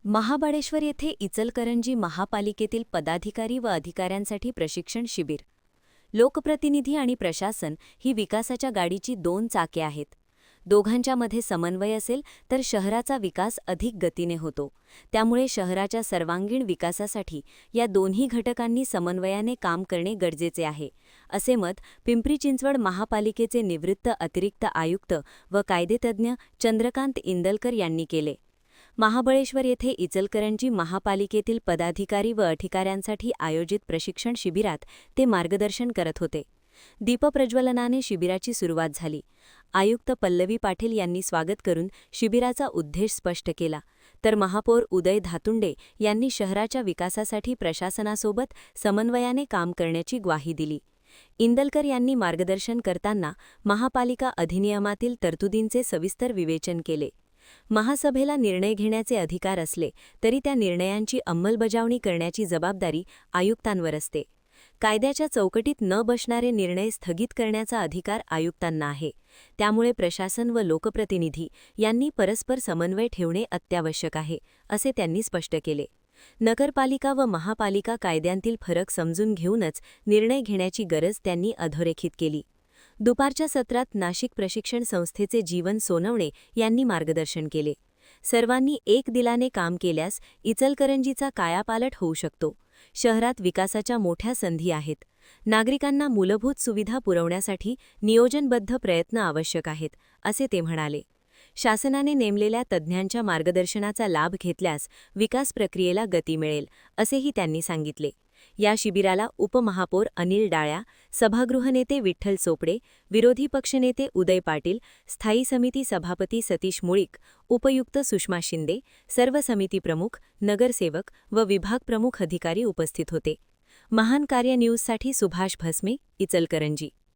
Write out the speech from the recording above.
महाबळेश्वर येथे इचलकरंजी महापालिकेतील पदाधिकारी व अधिकाऱ्यांसाठी प्रशिक्षण शिबिर. लोकप्रतिनिधी आणि प्रशासन ही विकासाच्या गाडीची दोन चाके आहेत. दोघांच्या मध्ये समन्वय असेल तर शहराचा विकास अधिक गतीने होतो. त्यामुळे शहराच्या सर्वांगीण विकासासाठी या दोन्ही घटकांनी समन्वयाने काम करणे गरजेचे आहे, असे मत पिंपरी चिंचवड महापालिकेचे निवृत्त अतिरिक्त आयुक्त व कायदेतज्ञ चंद्रकांत इंदलकर यांनी केले. महाबळेश्वर येथे इचलकरंजी महापालिकेतील पदाधिकारी व अधिकाऱ्यांसाठी आयोजित प्रशिक्षण शिबिरात ते मार्गदर्शन करत होते. दीपप्रज्वलनाने शिबिराची सुरुवात झाली. आयुक्त पल्लवी पाटील यांनी स्वागत करून शिबिराचा उद्देश स्पष्ट केला, तर महापौर उदय धातुंडे यांनी शहराच्या विकासासाठी प्रशासनासोबत समन्वयाने काम करण्याची ग्वाही दिली. इंदलकर यांनी मार्गदर्शन करताना महापालिका अधिनियमातील तरतुदींचे सविस्तर विवेचन केले. महासभेला निर्णय घेण्याचे अधिकार असले तरी त्या निर्णयांची अंमलबजावणी करण्याची जबाबदारी आयुक्तांवर असते. कायद्याच्या चौकटीत न बसणारे निर्णय स्थगित करण्याचा अधिकार आयुक्तांना आहे. त्यामुळे प्रशासन व लोकप्रतिनिधी यांनी परस्पर समन्वय ठेवणे अत्यावश्यक आहे, असे त्यांनी स्पष्ट केले. नगरपालिका व महापालिका कायद्यांतील फरक समजून घेऊनच निर्णय घेण्याची गरज त्यांनी अधोरेखित केली. दुपारच्या सत्रात नाशिक प्रशिक्षण संस्थेचे जीवन सोनवणे यांनी मार्गदर्शन केले. सर्वांनी एक दिलाने काम केल्यास इचलकरंजीचा कायापालट होऊ शकतो. शहरात विकासाच्या मोठ्या संधी आहेत. नागरिकांना मूलभूत सुविधा पुरवण्यासाठी नियोजनबद्ध प्रयत्न आवश्यक आहेत, असे ते म्हणाले. शासनाने नेमलेल्या तज्ज्ञांच्या मार्गदर्शनाचा लाभ घेतल्यास विकास प्रक्रियेला गती मिळेल, असेही त्यांनी सांगितले. या शिबिराला उपमहापौर अनिल डाळ्या, सभागृहनेते विठ्ठल चोपडे, विरोधी पक्षनेते उदय पाटील, स्थायी समिती सभापती सतीश मुळीक, उपयुक्त सुषमा शिंदे, सर्व समिती प्रमुख, नगरसेवक व विभाग प्रमुख अधिकारी उपस्थित होते. महान कार्य न्यूजसाठी सुभाष भस्मे, इचलकरंजी.